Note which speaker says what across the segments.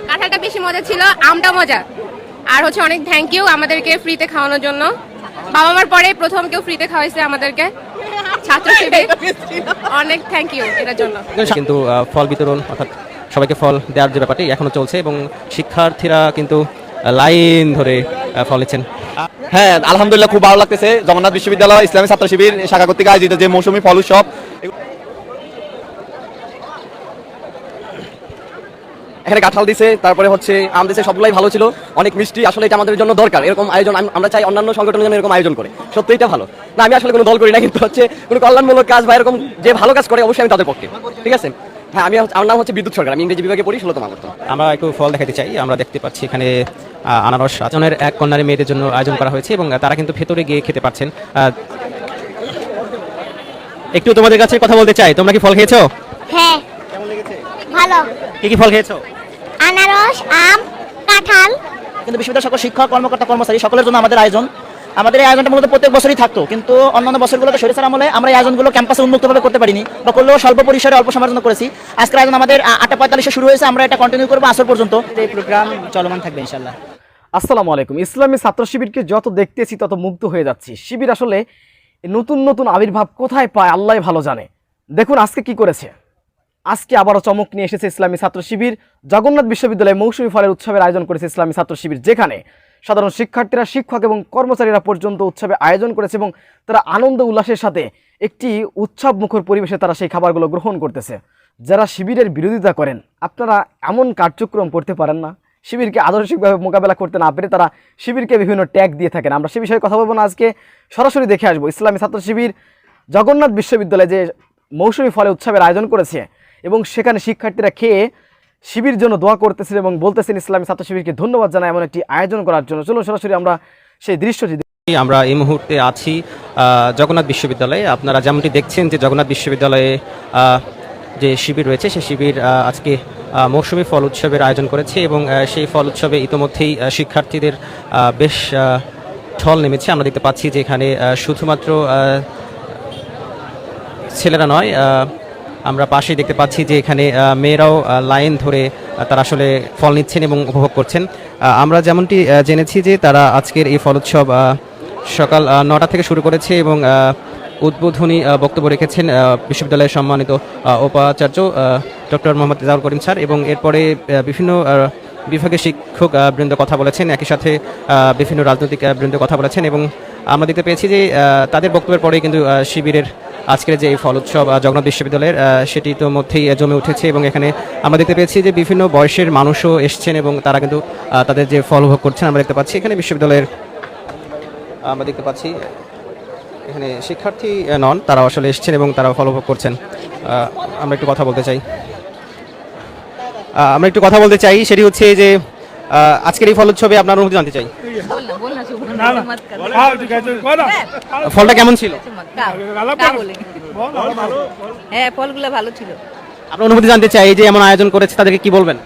Speaker 1: কাঁঠালটা বেশি মজা ছিল, আমটা মজা। আর হচ্ছে অনেক থ্যাংক ইউ আমাদেরকে ফ্রিতে খাওয়ানোর জন্য। বাবা মার পরে প্রথম কেউ ফ্রিতে খাওয়াইছে আমাদেরকে, ছাত্র শিবির। অনেক থ্যাংক ইউ এটার জন্য।
Speaker 2: কিন্তু ফল বিতরণ অর্থাৎ সবাইকে ফল দেওয়ার যে ব্যাপারটি এখনো চলছে এবং শিক্ষার্থীরা কিন্তু লাইন ধরে ফল নিচ্ছেন।
Speaker 3: হ্যাঁ, আলহামদুলিল্লাহ খুব ভালো লাগতেছে। জগন্নাথ বিশ্ববিদ্যালয় ইসলামী ছাত্র শিবির শাখা কর্তৃক আয়োজিত যে মৌসুমী ফল উৎসব, এখানে কাঁঠাল দিছে, তারপরে হচ্ছে আম দিছে, সবগুলাই ভালো ছিল, অনেক মিষ্টি। আসলে এটা আমাদের জন্য দরকার, এরকম আয়োজন আমরা চাই অন্যান্য সংগঠনের জন্য এরকম আয়োজন করে। সত্যি এটা ভালো না, আমি আসলে কোনো দল করি না, কিন্তু হচ্ছে কোনো কল্যাণমূলক কাজ বা এরকম যে ভালো কাজ করে অবশ্যই আমি তাদের পক্ষে। ঠিক আছে। হ্যাঁ, আমার নাম হচ্ছে বিদ্যুৎ সরকার, আমি ইংরেজি বিভাগে পড়ি, 16তম আবর্তন।
Speaker 2: আমরা একটু ফল দেখাতে চাই। আমরা দেখতে পাচ্ছি এখানে আনারস আচনের এক কন্যার মেয়েদের জন্য আয়োজন করা হয়েছে এবং তারা কিন্তু ভেতরে গিয়ে খেতে পারছেন। একটু তোমাদের কাছে কথা বলতে চাই, তোমরা কি ফল খেয়েছো?
Speaker 4: হ্যাঁ, ভালো।
Speaker 2: কি কি ফল খেয়েছো?
Speaker 4: আনারস, আম, কাঁঠাল।
Speaker 5: কিন্তু বিশ্ববিদ্যালয়ের সকল শিক্ষক কর্মকর্তা কর্মচারী সকলের জন্য আমাদের আয়োজন। আমাদের এই আয়োজনটা মূলত প্রত্যেক বছরই থাকতো, কিন্তু অন্যান্য বছরগুলোতে স্বৈরাচার আমলে আমরা এই আয়োজনগুলো ক্যাম্পাসে উন্মুক্তভাবে করতে পারিনি, বা করলেও স্বল্প পরিসরে অল্প সময়ের জন্য করেছি। আজকের আয়োজন আমাদের 8:45 শুরু হয়েছে, আমরা এটা কন্টিনিউ করবো আসর পর্যন্ত। এই প্রোগ্রাম চলমান থাকবে ইনশাআল্লাহ।
Speaker 6: আসসালামু আলাইকুম। ইসলামী ছাত্র শিবিরকে যত দেখতেছি তত মুগ্ধ হয়ে যাচ্ছি। শিবির আসলে নতুন নতুন আবির্ভাব কোথায় পায় আল্লাহ ভালো জানে। দেখুন আজকে কি করেছে। আজকে আবারও চমক নিয়ে এসেছে ইসলামী ছাত্র শিবির। জগন্নাথ বিশ্ববিদ্যালয়ে মৌসুমী ফলের উৎসবের আয়োজন করেছে ইসলামী ছাত্র শিবির, যেখানে সাধারণ শিক্ষার্থীরা, শিক্ষক এবং কর্মচারীরা পর্যন্ত উৎসবে আয়োজন করেছে এবং তারা আনন্দ উল্লাসের সাথে একটি উৎসব মুখর পরিবেশে তারা সেই খাবারগুলো গ্রহণ করতেছে। যারা শিবিরের বিরোধিতা করেন, আপনারা এমন কার্যক্রম করতে পারেন না। শিবিরকে আদর্শিকভাবে মোকাবেলা করতে না পেরে তারা শিবিরকে বিভিন্ন ট্যাগ দিয়ে থাকেন। আমরা সে বিষয়ে কথা বলবো না, আজকে সরাসরি দেখে আসবো ইসলামী ছাত্র শিবির জগন্নাথ বিশ্ববিদ্যালয়ে যে মৌসুমী ফলে উৎসবের আয়োজন করেছে এবং সেখানে শিক্ষার্থীরা খেয়ে শিবির জন্য দোয়া করতেছেন এবং বলতেছেন ইসলামী ছাত্র শিবিরকে ধন্যবাদ জানায় এমন একটি আয়োজন করার জন্য। চলুন সরাসরি আমরা সেই দৃশ্যটি।
Speaker 2: আমরা এই মুহূর্তে আছি জগন্নাথ বিশ্ববিদ্যালয়ে। আপনারা যেমনটি দেখছেন যে জগন্নাথ বিশ্ববিদ্যালয়ে যে শিবির রয়েছে সেই শিবির আজকে মৌসুমী ফল উৎসবের আয়োজন করেছে এবং সেই ফল উৎসবে ইতোমধ্যেই শিক্ষার্থীদের বেশ ঢল নেমেছে। আমরা দেখতে পাচ্ছি যে এখানে শুধুমাত্র ছেলেরা নয়, আমরা পাশেই দেখতে পাচ্ছি যে এখানে মেয়েরাও লাইন ধরে তারা আসলে ফল নিচ্ছেন এবং উপভোগ করছেন। আমরা যেমনটি জেনেছি যে তারা আজকের এই ফল উৎসব সকাল 9টা থেকে শুরু করেছে এবং উদ্বোধনী বক্তব্য রেখেছেন বিশ্ববিদ্যালয়ের সম্মানিত উপাচার্য ডক্টর মোহাম্মদ রেজাউল করিম স্যার এবং এরপরে বিভিন্ন বিভাগের শিক্ষক বৃন্দ কথা বলেছেন, একই সাথে বিভিন্ন রাজনৈতিক বৃন্দ কথা বলেছেন এবং আমরা দেখতে পেয়েছি যে তাদের বক্তব্যের পরেই কিন্তু শিবিরের আজকের যে এই ফল উৎসব জগন্নাথ বিশ্ববিদ্যালয়ের সেটি তো মধ্যেই জমে উঠেছে এবং এখানে আমরা দেখতে পেয়েছি যে বিভিন্ন বয়সের মানুষও এসছেন এবং তারা কিন্তু তাদের যে ফল উপভোগ করছেন। আমরা দেখতে পাচ্ছি এখানে বিশ্ববিদ্যালয়ের আমরা দেখতে পাচ্ছি এখানে শিক্ষার্থী নন, তারা আসলে এসছেন এবং তারা ফল উপভোগ করছেন। আমরা একটু কথা বলতে চাই, সেটি হচ্ছে যে আজকের এই ফল উৎসবে আপনার অনুভূতি জানতে চাই। ফলটা কেমন ছিল?
Speaker 7: হ্যাঁ, ফলগুলো ভালো ছিল।
Speaker 2: আপনার অনুভূতি জানতে চাই, এই যে এমন আয়োজন করেছে তাদেরকে কি বলবেন?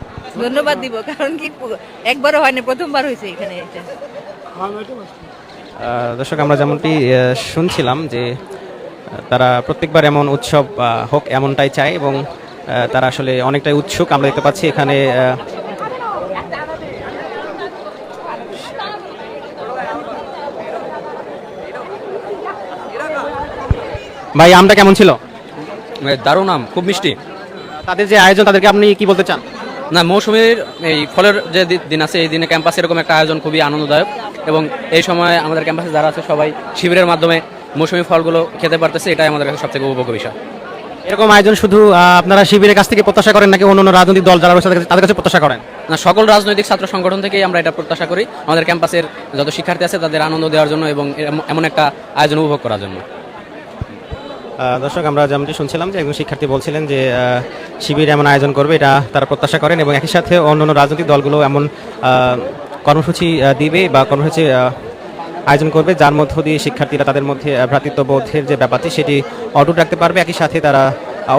Speaker 7: ধন্যবাদ দিব, কারণ কি একবারও হয়নি, প্রথমবার হয়েছে এখানে এটা।
Speaker 2: দর্শক, আমরা যেমনটি শুনছিলাম যে তারা প্রত্যেকবার এমন উৎসব হোক এমনটাই চায় এবং তারা আসলে অনেকটাই উৎসুক। আমরা দেখতে পাচ্ছি এখানে ভাই আমটা কেমন ছিল?
Speaker 8: দারুণ আম, খুব মিষ্টি।
Speaker 2: তাদের যে আয়োজন তাদেরকে আপনি কি বলতে চান?
Speaker 8: না, মৌসুমীর এই ফলের যে দিন আছে এই দিনে ক্যাম্পাসে এরকম একটা আয়োজন খুবই আনন্দদায়ক এবং এই সময় আমাদের ক্যাম্পাসে যারা আছে সবাই শিবিরের মাধ্যমে মৌসুমী ফলগুলো খেতে পারতেছে, এটাই আমাদের কাছে সবথেকে উপভোগ্য বিষয়।
Speaker 2: এরকম আয়োজন শুধু আপনারা শিবিরের কাছ থেকে প্রত্যাশা করেন নাকি অন্য রাজনৈতিক দল যারা রয়েছে তাদের কাছে প্রত্যাশা করেন?
Speaker 8: না, সকল রাজনৈতিক ছাত্র সংগঠন থেকেই আমরা এটা প্রত্যাশা করি, আমাদের ক্যাম্পাসের যত শিক্ষার্থী আছে তাদের আনন্দ দেওয়ার জন্য এবং এমন একটা আয়োজন উপভোগ করার জন্য।
Speaker 2: দর্শক, আমরা যেমনটি শুনছিলাম যে একজন শিক্ষার্থী বলছিলেন যে শিবির এমন আয়োজন করবে এটা তারা প্রত্যাশা করেন এবং একই সাথে অন্যান্য রাজনৈতিক দলগুলো এমন কর্মসূচি দিবে বা কর্মসূচি আয়োজন করবে যার মধ্য দিয়ে শিক্ষার্থীরা তাদের মধ্যে ভ্রাতৃত্ববোধের যে ব্যাপারটি সেটি অটুট রাখতে পারবে, একই সাথে তারা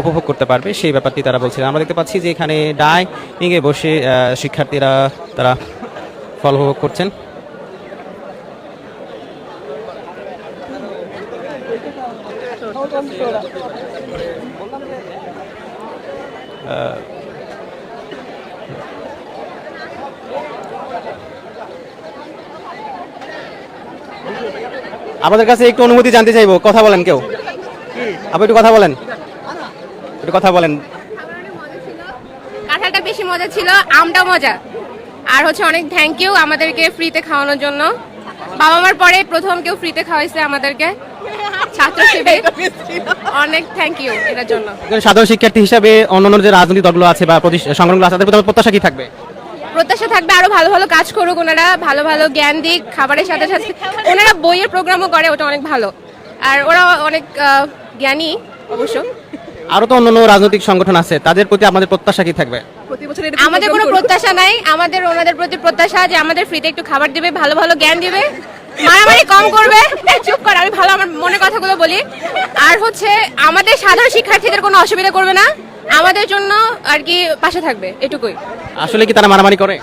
Speaker 2: উপভোগ করতে পারবে সেই ব্যাপারটি তারা বলছিলেন। আমরা দেখতে পাচ্ছি যে এখানে ডাইনিংয়ে বসে শিক্ষার্থীরা তারা ফল উপভোগ করছেন। আমাদের কাছে একটু অনুমতি জানতে চাইবো, কথা বলেন কেউ, আপনি একটু কথা বলেন, একটু কথা বলেন।
Speaker 1: কাঁঠালটা বেশি মজা ছিল, আমটা মজা। আর হচ্ছে অনেক থ্যাংক ইউ আমাদেরকে ফ্রিতে খাওয়ানোর জন্য। বাবা মার পরে প্রথম কেউ ফ্রিতে খাওয়াইছে আমাদেরকে, ছাত্র শিবির। অনেক থ্যাংক ইউ এটার জন্য।
Speaker 2: একজন সাধারণ শিক্ষার্থী হিসাবে অন্যান্য যে রাজনৈতিক দলগুলো আছে বা সংগঠনগুলো আছে তাদের প্রতি প্রত্যাশা কি থাকবে?
Speaker 1: প্রত্যাশা থাকবে আরো ভালো ভালো কাজ করুক ওনারা, ভালো ভালো জ্ঞান দিক, খাবারের সাথে সাথে ওনারা বইয়ের প্রোগ্রামও করে, ওটা অনেক ভালো। আর ওরা অনেক জ্ঞানী অবশ্য।
Speaker 2: আরো তো অন্যান্য রাজনৈতিক সংগঠন আছে, তাদের প্রতি আমাদের প্রত্যাশা কি থাকবে?
Speaker 1: আমাদের কোনো প্রত্যাশা নাই, আমাদের ওনাদের প্রতি প্রত্যাশা যে আমাদের ফ্রিতে একটু খাবার দিবে, ভালো ভালো জ্ঞান দিবে, মারামারি কম করবে। চুপ কর, আমি ভালো আমার মনে কথাগুলো বলি। আর হচ্ছে আমাদের সাধারণ শিক্ষার্থীদের কোনো অসুবিধা করবে না, আমাদের জন্য আর কি পাশে থাকবে, এটুকুই।
Speaker 2: আসলে কি তারা মারামারি করে?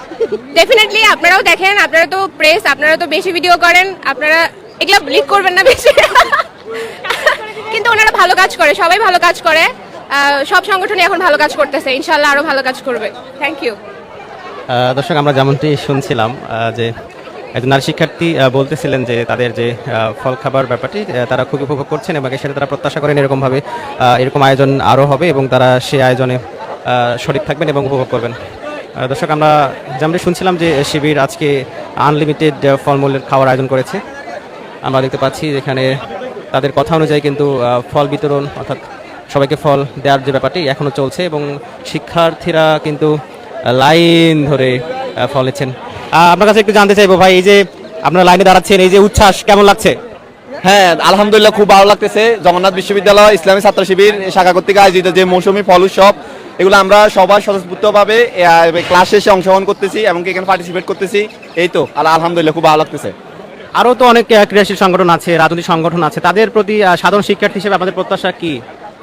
Speaker 1: ডেফিনেটলি, আপনারাও দেখেন, আপনারা তো প্রেস, আপনারা তো বেশি ভিডিও করেন, আপনারা এগুলা লিক করবেন না বেশি। কিন্তু ওনারা ভালো কাজ করে, সবাই ভালো কাজ করে, সব সংগঠনই এখন ভালো কাজ করতেছে, ইনশাল্লাহ আরো ভালো কাজ করবে। Thank you.
Speaker 2: দর্শক, আমরা যেমনটি শুনছিলাম যে একজন নারী শিক্ষার্থী বলতেছিলেন যে তাদের যে ফল খাবার ব্যাপারটি তারা খুব উপভোগ করছেন এবং সেটা তারা প্রত্যাশা করেন এরকমভাবে এরকম আয়োজন আরও হবে এবং তারা সেই আয়োজনে শরীক থাকবেন এবং উপভোগ করবেন। দর্শক, আমরা যেমনটি শুনছিলাম যে শিবির আজকে আনলিমিটেড ফলমূলের খাওয়ার আয়োজন করেছে। আমরা দেখতে পাচ্ছি এখানে তাদের কথা অনুযায়ী কিন্তু ফল বিতরণ অর্থাৎ সবাইকে ফল দেওয়ার যে ব্যাপারটি এখনও চলছে এবং শিক্ষার্থীরা কিন্তু লাইন ধরে ফল নিচ্ছেন। আপনার কাছে একটু জানতে চাইবো ভাই, এই যে আপনারা লাইনে দাঁড়াচ্ছেন, এই যে উচ্ছ্বাস কেমন লাগছে?
Speaker 3: হ্যাঁ, আলহামদুলিল্লাহ খুব ভালো লাগতেছে। জগন্নাথ বিশ্ববিদ্যালয় ইসলামী ছাত্র শিবির শাখা কর্তৃক আয়োজিত যে মৌসুমী ফল উৎসব, এগুলো আমরা সবাই স্বতঃস্ফূর্তভাবে ক্লাস শেষে অংশগ্রহণ করতেছি এবং এখানে পার্টিসিপেট করতেছি। এই তো আলহামদুলিল্লাহ খুব ভালো লাগতেছে।
Speaker 2: আরও তো অনেক ক্রিয়াশীল সংগঠন আছে, রাজনৈতিক সংগঠন আছে, তাদের প্রতি সাধারণ শিক্ষার্থী হিসেবে আমাদের প্রত্যাশা কি?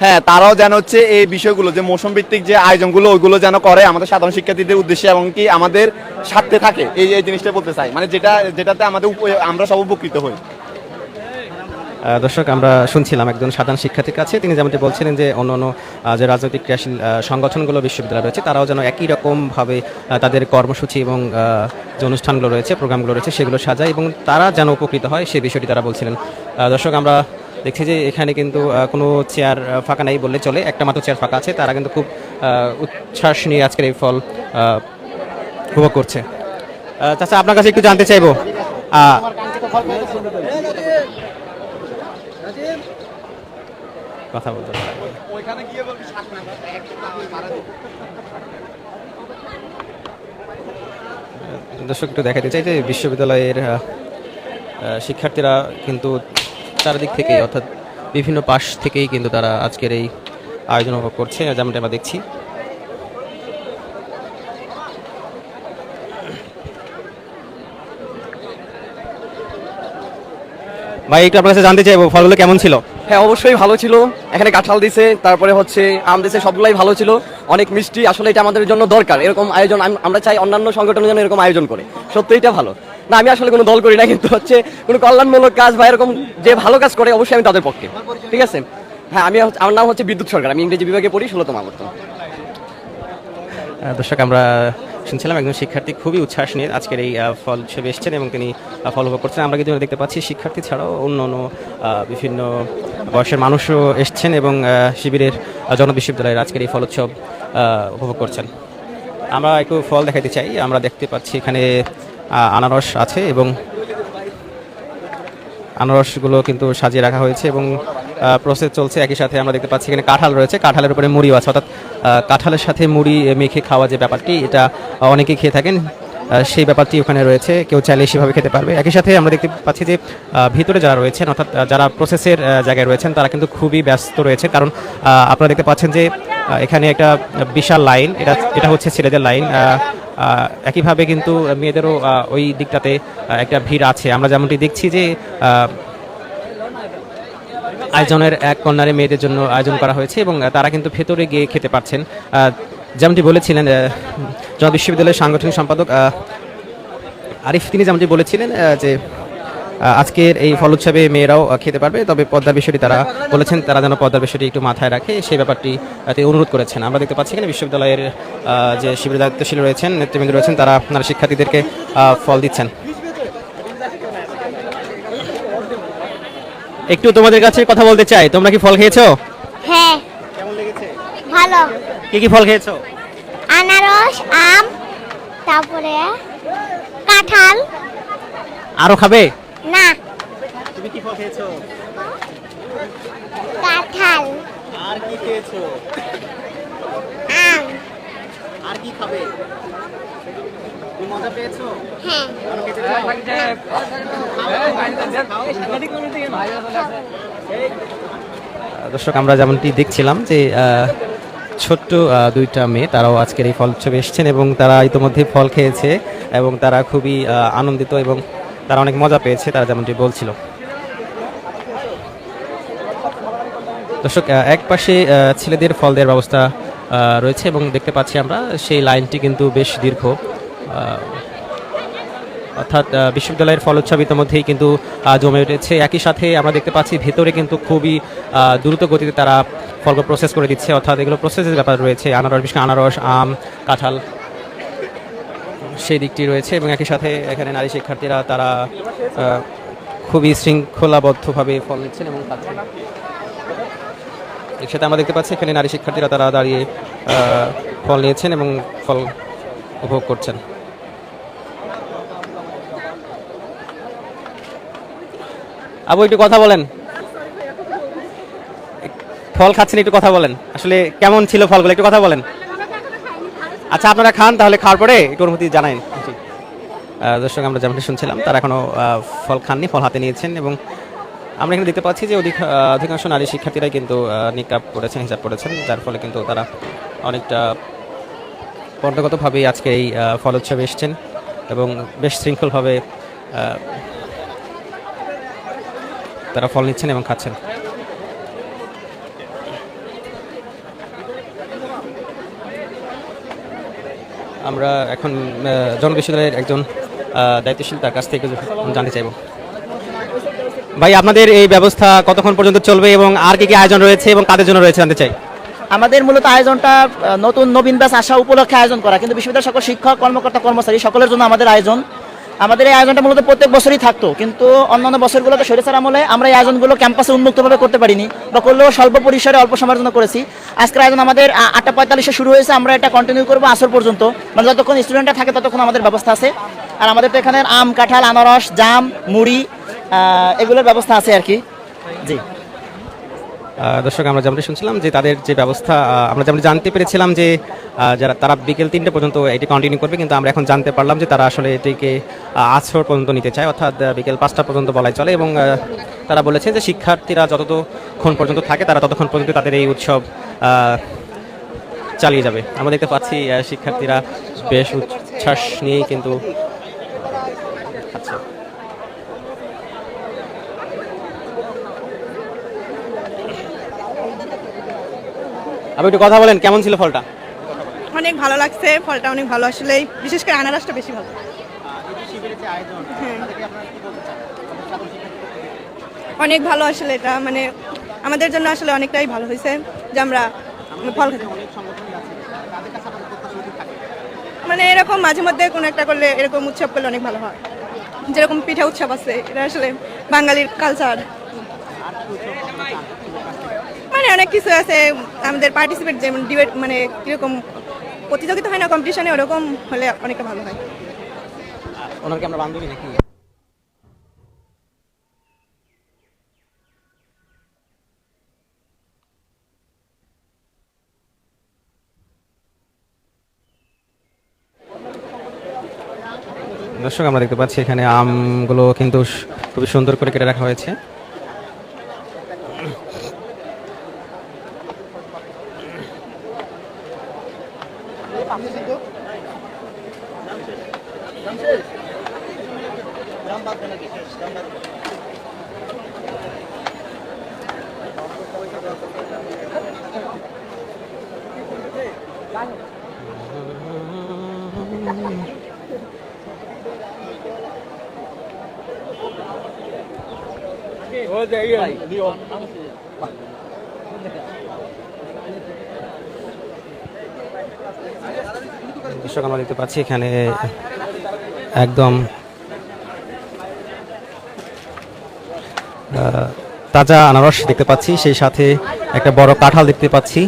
Speaker 3: হ্যাঁ, তারাও যেন হচ্ছে এই বিষয়গুলো যে মৌসুম ভিত্তিক যে আয়োজনগুলো ওইগুলো যেন করে আমাদের সাধারণ শিক্ষার্থীদের উদ্দেশ্যে এবং কি আমাদের স্বার্থে থাকে, এই জিনিসটা বলতে চাই, মানে যেটাতে আমাদের আমরা সব উপকৃত হই।
Speaker 2: দর্শক, আমরা শুনছিলাম একজন সাধারণ শিক্ষার্থীর কাছে, তিনি যেমনটি বলছিলেন যে অন্যান্য যে রাজনৈতিক ক্রিয়াশীল সংগঠনগুলো বিশ্ববিদ্যালয় রয়েছে তারাও যেন একই রকমভাবে তাদের কর্মসূচি এবং যে অনুষ্ঠানগুলো রয়েছে, প্রোগ্রামগুলো রয়েছে সেগুলো সাজায় এবং তারা যেন উপকৃত হয় সেই বিষয়টি তারা বলছিলেন। দর্শক, আমরা দেখছি যে এখানে কিন্তু কোনো চেয়ার ফাঁকা নাই বললে চলে, একটা মাত্র চেয়ার ফাঁকা আছে। তারা কিন্তু খুব উচ্ছ্বাস নিয়ে আজকের এই ফল উপভোগ করছে। চাচা, আপনার কাছে একটু জানতে চাইবো, কথা বলতে দর্শক একটু দেখাতে চাই যে বিশ্ববিদ্যালয়ের শিক্ষার্থীরা কিন্তু চারিদিক থেকে অর্থাৎ বিভিন্ন পাশ থেকেই কিন্তু তারা আজকের এই আয়োজন উপভোগ করছে, যেমনটা আমরা দেখছি। ভাই, একটু আপনার কাছে জানতে চাইবো ফলগুলো কেমন ছিল?
Speaker 3: হ্যাঁ, অবশ্যই ভালো ছিল। এখানে কাঁঠাল দিছে, তারপরে হচ্ছে আম দিছে, সবগুলাই ভালো ছিল, অনেক মিষ্টি। আসলে এটা আমাদের জন্য দরকার, এরকম আয়োজন আমরা চাই অন্যান্য সংগঠনের জন্য এরকম আয়োজন করে, সত্যি এটা ভালো। না, আমি আসলে কোনো দল করি না, কিন্তু হচ্ছে কোনো কল্যাণমূলক কাজ বা এরকম যে ভালো কাজ করে অবশ্যই আমি তাদের পক্ষে। ঠিক আছে। হ্যাঁ, আমার নাম হচ্ছে বিদ্যুৎ সরকার, আমি ইংরেজি বিভাগে পড়ি, 16তম আবর্তন।
Speaker 2: দর্শক, আমরা শুনছিলাম একজন শিক্ষার্থী খুবই উচ্ছ্বাস নিয়ে আজকের এই ফল উৎসবে এসেছেন এবং তিনি ফল উপভোগ করছেন। আমরা কিন্তু দেখতে পাচ্ছি শিক্ষার্থী ছাড়াও অন্য বিভিন্ন বয়সের মানুষও এসছেন এবং শিবিরের জগন্নাথ বিশ্ববিদ্যালয়ের আজকের এই ফল উৎসব উপভোগ করছেন। আমরা একটু ফল দেখাতে চাই। আমরা দেখতে পাচ্ছি এখানে আনারস আছে এবং আনারসগুলো কিন্তু সাজিয়ে রাখা হয়েছে এবং প্রসেস চলছে। একই সাথে আমরা দেখতে পাচ্ছি এখানে কাঁঠাল রয়েছে, কাঁঠালের উপরে মুড়িও আছে, অর্থাৎ কাঁঠালের সাথে মুড়ি মেখে খাওয়া যে ব্যাপারটি, এটা অনেকেই খেয়ে থাকেন, সেই ব্যাপারটি ওখানে রয়েছে, কেউ চাইলে সেভাবে খেতে পারবে। একই সাথে আমরা দেখতে পাচ্ছি যে ভিতরে যারা রয়েছেন অর্থাৎ যারা প্রসেসের জায়গায় রয়েছেন তারা কিন্তু খুবই ব্যস্ত রয়েছে, কারণ আপনারা দেখতে পাচ্ছেন যে এখানে একটা বিশাল লাইন, এটা হচ্ছে ছেলেদের লাইন। একইভাবে কিন্তু মেয়েদেরও ওই দিকটাতে একটা ভিড় আছে। আমরা যেমনটি দেখছি যে আয়োজনের এক কর্নারে মেয়েদের জন্য আয়োজন করা হয়েছে এবং তারা কিন্তু ভেতরে গিয়ে খেতে পারছেন। যেমনটি বলেছিলেন জগন্নাথ বিশ্ববিদ্যালয়ের সাংগঠনিক সম্পাদক আরিফ, তিনি যেমনটি বলেছিলেন যে আজকের এই ফল উৎসবে মেয়েরাও খেতে পারবে, তবে পদ্মার বিষয়টি তারা বলেছেন তারা যেন পদ্মার বিষয়টি একটু মাথায় রাখে, সেই ব্যাপারটি অনুরোধ করেছেন। আমরা দেখতে পাচ্ছি এখানে বিশ্ববিদ্যালয়ের যে শিবির দায়িত্বশীল রয়েছেন, নেতৃবৃন্দ রয়েছেন, তারা আপনারা শিক্ষার্থীদেরকে ফল দিচ্ছেন। একটু তোমাদের কাছে কথা বলতে চাই, তোমরা কি ফল খেয়েছো?
Speaker 4: হ্যাঁ ভালো।
Speaker 2: কি কি ফল খেয়েছো?
Speaker 4: আনারস, আম, তারপরে কাঁঠাল।
Speaker 2: আরো খাবে?
Speaker 4: না,
Speaker 2: তুমি কি ফল খেয়েছো?
Speaker 4: কাঁঠাল,
Speaker 2: আর কি খেয়েছো?
Speaker 4: আম।
Speaker 2: আর কি খাবে? তুমি মজা পেয়েছো?
Speaker 4: হ্যাঁ
Speaker 2: দর্শক, আমরা যেমনটি দেখছিলাম যে ছোট্ট দুইটা মেয়ে তারাও আজকের এই ফল উৎসবে এসেছেন এবং তারা ইতিমধ্যে ফল খেয়েছে এবং তারা খুবই আনন্দিত এবং তারা অনেক মজা পেয়েছে, তারা যেমনটি বলছিল। দর্শক, এক পাশে ছেলেদের ফল দেওয়ার ব্যবস্থা রয়েছে এবং দেখতে পাচ্ছি আমরা সেই লাইনটি কিন্তু বেশ দীর্ঘ, অর্থাৎ বিশ্ববিদ্যালয়ের ফল উৎসব ইতিমধ্যেই কিন্তু জমে উঠেছে। একই সাথে আমরা দেখতে পাচ্ছি ভেতরে কিন্তু খুবই দ্রুত গতিতে তারা ফলগুলো প্রসেস করে দিচ্ছে, অর্থাৎ এগুলো প্রসেসের ব্যাপার রয়েছে। আনারস, বিশেষ করে আনারস, আম, কাঁঠাল সেই দিকটি রয়েছে এবং একই সাথে এখানে নারী শিক্ষার্থীরা তারা খুবই শৃঙ্খলাবদ্ধভাবে ফল নিচ্ছেন এবং খাচ্ছেন। এর সাথে আমরা দেখতে পাচ্ছি এখানে নারী শিক্ষার্থীরা তারা দাঁড়িয়ে ফল নিয়েছেন এবং ফল উপভোগ করছেন। আবু, একটু কথা বলেন, ফল খাচ্ছেন, একটু কথা বলেন, আসলে কেমন ছিল ফলগুলো, একটু কথা বলেন। আচ্ছা, আপনারা খান, তাহলে খাওয়ার পরে একটু অনুভূতি জানান। দর্শক, আমরা যেমনটি শুনছিলাম তারা এখনো ফল খাননি, ফল হাতে নিয়েছেন এবং আমরা এখানে দেখতে পাচ্ছি যে অধিকাংশ নারী শিক্ষার্থীরাই কিন্তু নিকাব করেছেন, হিজাব করেছেন, যার ফলে কিন্তু তারা অনেকটা পর্যাগতভাবেই আজকে এই ফল উৎসবে এসেছেন এবং বেশ শৃঙ্খলভাবে তারা ফল নিচ্ছেন এবং খাচ্ছেন। আমরা এখন জনবিশ্ববিদ্যালয়ের একজন দায়িত্বশীল তার কাছ থেকে জানতে চাইব। ভাই, আপনাদের এই ব্যবস্থা কতক্ষণ পর্যন্ত চলবে এবং আর কি কি আয়োজন রয়েছে এবং কাদের জন্য রয়েছে জানতে চাই।
Speaker 5: আমাদের মূলত আয়োজনটা নতুন নবীন ব্যাচ আসা উপলক্ষে আয়োজন করা, কিন্তু বিশ্ববিদ্যালয়ের সকল শিক্ষক, কর্মকর্তা, কর্মচারী সকলের জন্য আমাদের আয়োজন। আমাদের এই আয়োজনটা মূলত প্রত্যেক বছরই থাকতো, কিন্তু অন্যান্য বছরগুলোতে স্বৈরাচার আমলে আমরা এই আয়োজনগুলো ক্যাম্পাসে উন্মুক্তভাবে করতে পারিনি বা করলেও স্বল্প পরিসরে অল্প সময়ের জন্য করেছি। আজকের আয়োজন আমাদের 8:45-এ শুরু হয়েছে, আমরা এটা কন্টিনিউ করবো আসর পর্যন্ত, মানে যতক্ষণ স্টুডেন্টরা থাকে ততক্ষণ আমাদের ব্যবস্থা আছে। আর আমাদের তো এখানে আম, কাঁঠাল, আনারস, জাম, মুড়ি এগুলোর ব্যবস্থা আছে আর কি। জি
Speaker 2: দর্শক, আমরা যেমনটি শুনছিলাম যে তাদের যে ব্যবস্থা, আমরা যেমন জানতে পেরেছিলাম যে যারা তারা বিকেল 3টে পর্যন্ত এটি কন্টিনিউ করবে, কিন্তু আমরা এখন জানতে পারলাম যে তারা আসলে এটিকে আসর পর্যন্ত নিতে চায়, অর্থাৎ বিকেল 5টা পর্যন্ত বলাই চলে এবং তারা বলেছেন যে শিক্ষার্থীরা যতক্ষণ পর্যন্ত থাকে তারা ততক্ষণ পর্যন্ত তাদের এই উৎসব চালিয়ে যাবে। আমরা দেখতে পাচ্ছি শিক্ষার্থীরা বেশ উচ্ছ্বাস নিয়েই কিন্তু আপনি একটু কথা বলেন, কেমন ছিল ফলটা?
Speaker 7: অনেক ভালো লাগছে, ফলটা অনেক ভালো আসলে, বিশেষ করে আনারসটা বেশি ভালো। অনেক ভালো আসলে, এটা মানে আমাদের জন্য আসলে অনেকটাই ভালো হয়েছে যে আমরা ফল খেতে, মানে এরকম মাঝে মধ্যে কোনো একটা করলে, এরকম উৎসব করলে অনেক ভালো হয়। যেরকম পিঠা উৎসব আছে, এটা আসলে বাঙালির কালচার, মানে অনেক কিছু আছে। আমাদের পার্টিসিপেট যেমন ডিবেট, মানে কিরকম প্রতিযোগিতা হয় না কম্পিটিশনে, ওরকম হলে অনেকটা ভালো হয়।
Speaker 2: ওনাকে আমরা বান্ধবী নাকি? দর্শক, আমরা দেখতে পাচ্ছি এখানে আমগুলো কিন্তু খুবই সুন্দর করে কেটে রাখা হয়েছে। দর্শক, আমরা দেখতে পাচ্ছি এখানে একদম তাজা আনারস দেখতে পাচ্ছি, সেই সাথে একটা বড় কাঁঠাল দেখতে পাচ্ছি।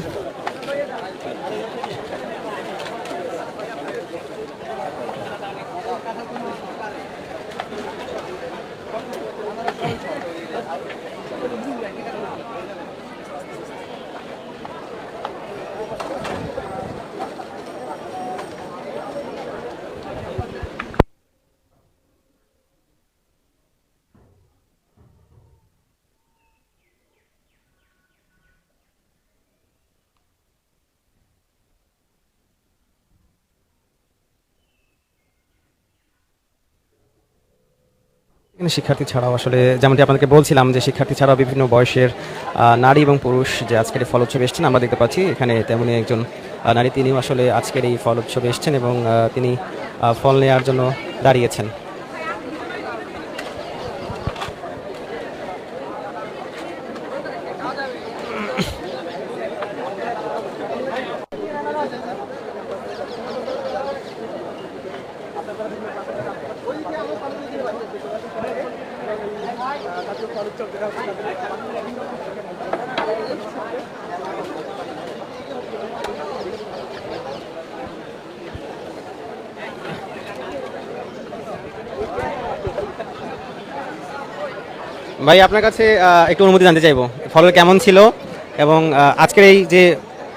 Speaker 2: এখানে শিক্ষার্থী ছাড়াও আসলে যেমনটি আপনাদেরকে বলছিলাম যে শিক্ষার্থী ছাড়াও বিভিন্ন বয়সের নারী এবং পুরুষ যে আজকের এই ফল উৎসবে এসেছেন আমরা দেখতে পাচ্ছি। এখানে তেমনি একজন নারী, তিনিও আসলে আজকের এই ফল উৎসবে এসেছেন এবং তিনি ফল নেওয়ার জন্য দাঁড়িয়েছেন। ভাই, আপনার কাছে একটু অনুমতি জানতে চাইবো, ফল কেমন ছিল এবং আজকের এই যে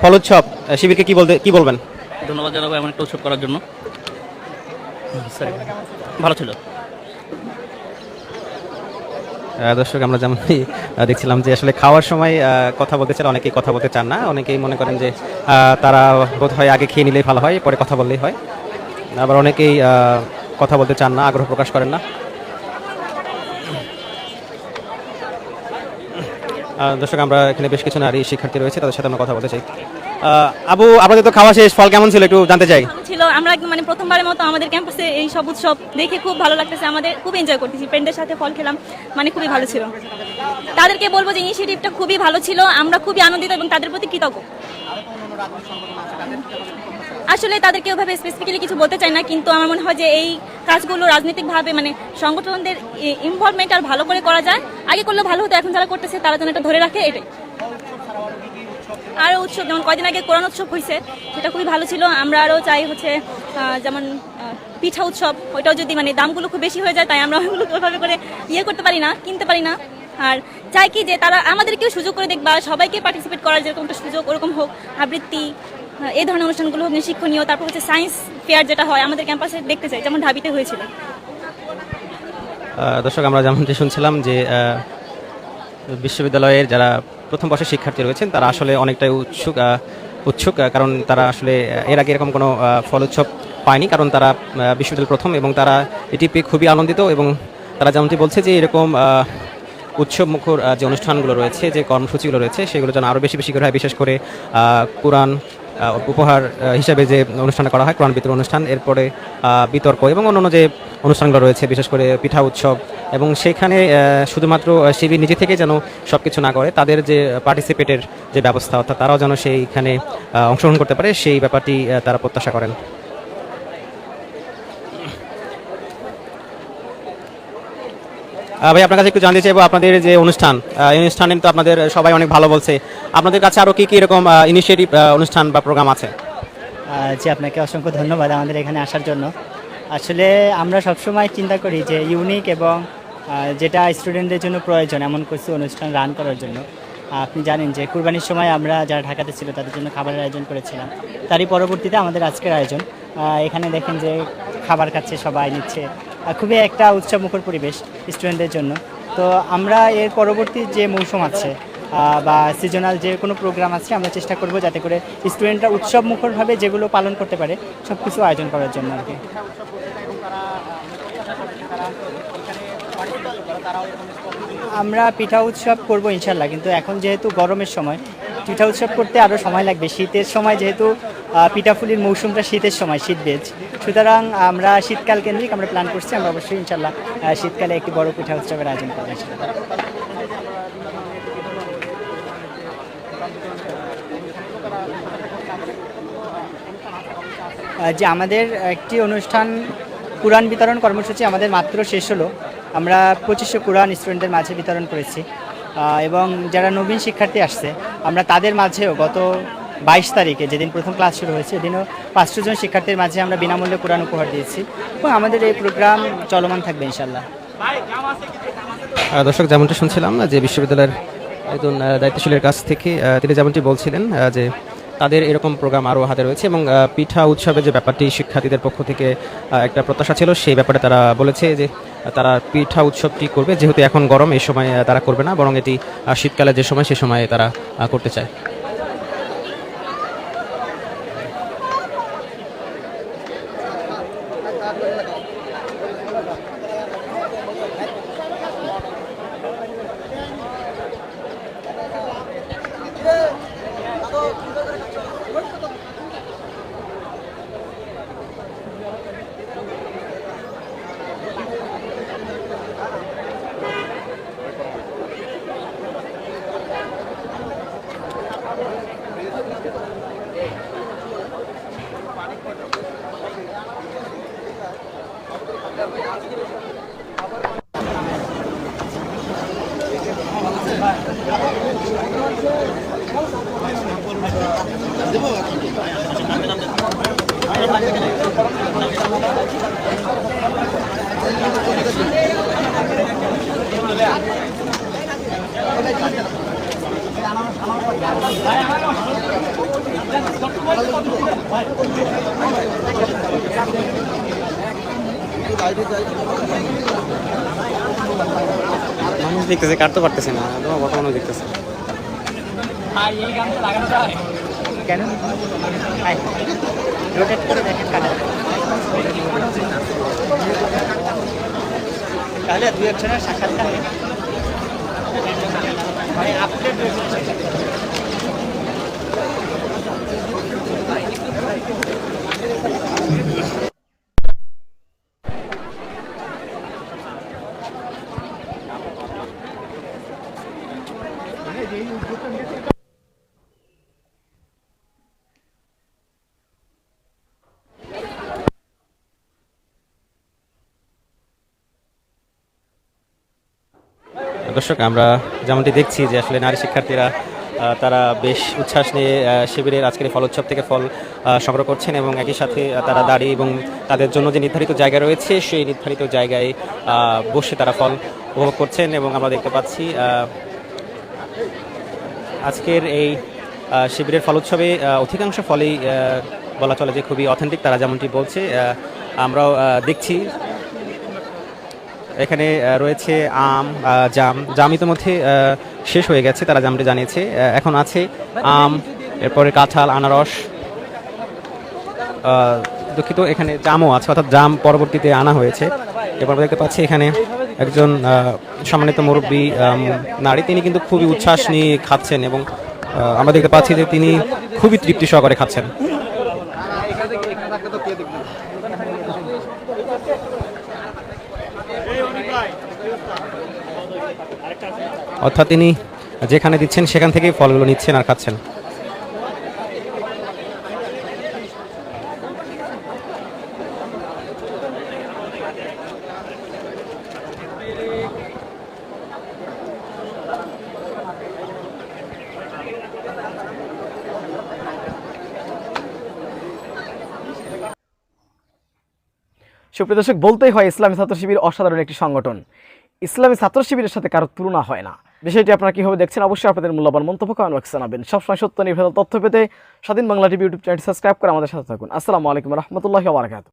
Speaker 2: ফল উৎসব শিবিরকে কি বলবেন?
Speaker 5: ধন্যবাদ জানাবো এমন একটা উৎসব করার জন্য। ভালো ছিল।
Speaker 2: দর্শক, আমরা যেমনটি দেখছিলাম যে আসলে খাওয়ার সময় কথা বলতে চান, অনেকেই কথা বলতে চান না। অনেকেই মনে করেন যে তারা বোধ হয় আগে খেয়ে নিলেই ভালো হয়, পরে কথা বললেই হয়। আবার অনেকেই কথা বলতে চান না, আগ্রহ প্রকাশ করেন না। দর্শক, আমরা এখানে বেশ কিছু নারী শিক্ষার্থী রয়েছে, তাদের সাথে আমরা কথা বলতে চাই। আবু, আপনাদের তো খাওয়া শেষ, ফল কেমন ছিল একটু জানতে চাই।
Speaker 9: ছিল, আমরা একদম মানে প্রথমবারের মতো আমাদের ক্যাম্পাসে এই সব উৎসব দেখে খুব ভালো লাগতেছে, আমাদের খুব এনজয় করতেছি, ফ্রেন্ডদের সাথে ফল খেলাম, মানে খুবই ভালো ছিল। তাদেরকে বলবো যে ইনিশিয়েটিভটা খুবই ভালো ছিল, আমরা খুবই আনন্দিত এবং তাদের প্রতি কৃতজ্ঞ। আসলে তাদেরকে ওভাবে স্পেসিফিক্যালি কিছু বলতে চাই না, কিন্তু আমার মনে হয় যে এই কাজগুলো রাজনৈতিকভাবে মানে সংগঠনদের ইনভলভমেন্ট আর ভালো করে করা যায়। আগে করলে ভালো হতো, এখন যারা করতেছে তারা যেন এটা ধরে রাখে, এটাই। আরও উৎসব, যেমন কয়দিন আগে কোরআন উৎসব হয়েছে, সেটা খুবই ভালো ছিল। আমরা আরও চাই হচ্ছে যেমন পিঠা উৎসব, ওইটাও যদি মানে দামগুলো খুব বেশি হয়ে যায়, তাই আমরা ওইগুলো ওইভাবে করে করতে পারি না, কিনতে পারি না। আর চাই কি যে তারা আমাদেরকেও সুযোগ করে দেখবা, সবাইকে পার্টিসিপেট করার যেরকম একটা সুযোগ ওরকম হোক, আবৃত্তি এই ধরনের অনুষ্ঠানগুলো হোক শিক্ষণীয়। তারপর হচ্ছে সায়েন্স ফেয়ার যেটা হয় আমাদের ক্যাম্পাসে দেখতে চাই, যেমন ঢাবিতে হয়েছিল।
Speaker 2: দর্শক, আমরা যেমনটি শুনছিলাম যে বিশ্ববিদ্যালয়ের যারা প্রথম বর্ষের শিক্ষার্থী রয়েছেন তারা আসলে অনেকটাই উৎসুক, কারণ তারা আসলে এর আগে এরকম কোনো ফল উৎসব পায়নি, কারণ তারা বিশ্ববিদ্যালয় প্রথম এবং তারা এটি পেয়ে খুবই আনন্দিত। এবং তারা যেমনটি বলছে যে এরকম উৎসব মুখর যে অনুষ্ঠানগুলো রয়েছে, যে কর্মসূচিগুলো রয়েছে, সেগুলো যেন আরও বেশি বেশি করে হয়। বিশেষ করে কোরআন উপহার হিসাবে যে অনুষ্ঠানটা করা হয়, কোরআন বিতরণ অনুষ্ঠান, এরপরে বিতর্ক এবং অন্যান্য যে অনুষ্ঠানগুলো রয়েছে, বিশেষ করে পিঠা উৎসব। এবং সেখানে শুধুমাত্র শিবির নিজে থেকে যেন সব কিছু না করে, তাদের যে পার্টিসিপেটের যে ব্যবস্থা, অর্থাৎ তারাও যেন সেইখানে অংশগ্রহণ করতে পারে, সেই ব্যাপারটি তারা প্রত্যাশা করেন। ভাই, আপনার কাছে একটু জানতে চাইবো, আপনাদের যে অনুষ্ঠান, এই অনুষ্ঠানে তো আপনাদের সবাই অনেক ভালো বলছে, আপনাদের কাছে আরও কী কী এরকম ইনিশিয়েটিভ অনুষ্ঠান বা প্রোগ্রাম আছে?
Speaker 5: জি, আপনাকে অসংখ্য ধন্যবাদ আমাদের এখানে আসার জন্য। আসলে আমরা সবসময় চিন্তা করি যে ইউনিক এবং যেটা স্টুডেন্টদের জন্য প্রয়োজন এমন কিছু অনুষ্ঠান রান করার জন্য। আপনি জানেন যে কুরবানির সময় আমরা যারা ঢাকাতে ছিল তাদের জন্য খাবারের আয়োজন করেছিলাম, তারই পরবর্তীতে আমাদের আজকের আয়োজন। এখানে দেখেন যে খাবার খাচ্ছে, সবাই নিচ্ছে, খুবই একটা উৎসবমুখর পরিবেশ স্টুডেন্টদের জন্য। তো আমরা এর পরবর্তী যে মৌসুম আছে বা সিজনাল যে কোনো প্রোগ্রাম আছে, আমরা চেষ্টা করব যাতে করে স্টুডেন্টরা উৎসবমুখরভাবে যেগুলো পালন করতে পারে সব কিছু আয়োজন করার জন্য আর কি। আমরা পিঠা উৎসব করব ইনশাল্লাহ, কিন্তু এখন যেহেতু গরমের সময়, পিঠা উৎসব করতে আরও সময় লাগবে। শীতের সময় যেহেতু পিঠাফুলির মৌসুমটা শীতের সময়, শীত বেজ, সুতরাং আমরা শীতকাল কেন্দ্রিক আমরা প্ল্যান করছি। আমরা অবশ্যই ইনশাল্লাহ শীতকালে একটি বড় পিঠা উৎসবের আয়োজন করব। যে আমাদের একটি অনুষ্ঠান কোরআন বিতরণ কর্মসূচি আমাদের মাত্র শেষ হলো। আমরা 2500 কোরআন স্টুডেন্টদের মাঝে বিতরণ করেছি। এবং যারা নবীন শিক্ষার্থী আসছে আমরা তাদের মাঝেও গত 22 তারিখে যেদিন প্রথম ক্লাস শুরু হয়েছে এদিনও 500 জন শিক্ষার্থীর মাঝে আমরা বিনামূল্যে কোরআন উপহার দিয়েছি এবং আমাদের এই প্রোগ্রাম চলমান থাকবে ইনশাল্লাহ।
Speaker 2: দর্শক, যেমনটি শুনছিলাম যে বিশ্ববিদ্যালয়ের একজন দায়িত্বশীলের কাছ থেকে তিনি যেমনটি বলছিলেন যে তাদের এরকম প্রোগ্রাম আরও হাতে রয়েছে এবং পিঠা উৎসবের যে ব্যাপারটি শিক্ষার্থীদের পক্ষ থেকে একটা প্রত্যাশা ছিল সেই ব্যাপারে তারা বলেছে যে তারা পিঠা উৎসবটি করবে, যেহেতু এখন গরম এই সময় তারা করবে না, বরং এটি শীতকালে যে সময় সে সময়ে তারা করতে চায়।
Speaker 10: মানুষ দেখতেছে, কাটতে পারতেছে না, বর্তমানে দেখতেছে।
Speaker 5: কেন রোটেট করে দেখেন তাহলে 2-1 জনের সাক্ষাৎকার আপডেট
Speaker 2: দর্শক, আমরা যেমনটি দেখছি যে আসলে নারী শিক্ষার্থীরা তারা বেশ উচ্ছ্বাস নিয়ে শিবিরের আজকের ফল উৎসব থেকে ফল সংগ্রহ করছেন এবং একই সাথে তারা দাঁড়িয়ে এবং তাদের জন্য যে নির্ধারিত জায়গা রয়েছে সেই নির্ধারিত জায়গায় বসে তারা ফল উপভোগ করছেন এবং আমরা দেখতে পাচ্ছি আজকের এই শিবিরের ফল উৎসবে অধিকাংশ ফলেই বলা চলে যে খুবই অথেন্টিক, তারা যেমনটি বলছে আমরাও দেখছি। এখানে রয়েছে আম, জাম ইতিমধ্যে শেষ হয়ে গেছে, তারা যেমনটি জানিয়েছে। এখন আছে আম, এরপরে কাঁঠাল, আনারস, দুঃখিত এখানে জামও আছে, অর্থাৎ জাম পরবর্তীতে আনা হয়েছে। এরপর দেখতে পাচ্ছি এখানে একজন সম্মানিত মুরব্বী নারী, তিনি কিন্তু খুবই উচ্ছ্বাস নিয়ে খাচ্ছেন এবং আমরা দেখতে পাচ্ছি যে তিনি খুবই তৃপ্তি সহকারে খাচ্ছেন। অর্থাৎ তিনি যেখানে দিচ্ছেন সেখান থেকেই ফলগুলো নিচ্ছেন আর খাচ্ছেন।
Speaker 6: সুপ্রিয় দর্শক, বলতেই হয় ইসলামী ছাত্র শিবির অসাধারণ একটি সংগঠন। ইসলামী ছাত্র শিবিরের সাথে কারো তুলনা হয় না। বিষয়টি আপনারা কিভাবে দেখছেন অবশ্যই আপনাদের মূল্যবান মন্তব্য কমেন্ট বক্সে জানাবেন। সবসময় সত্য নির্ভেজাল তথ্য পেতে স্বাধীন বাংলা টিভি ইউটিউব চ্যানেলটি সাবস্ক্রাইব করে আমাদের সাথে থাকুন। আসসালামু আলাইকুম ওয়া রাহমাতুল্লাহি ওয়া বারাকাতুহু।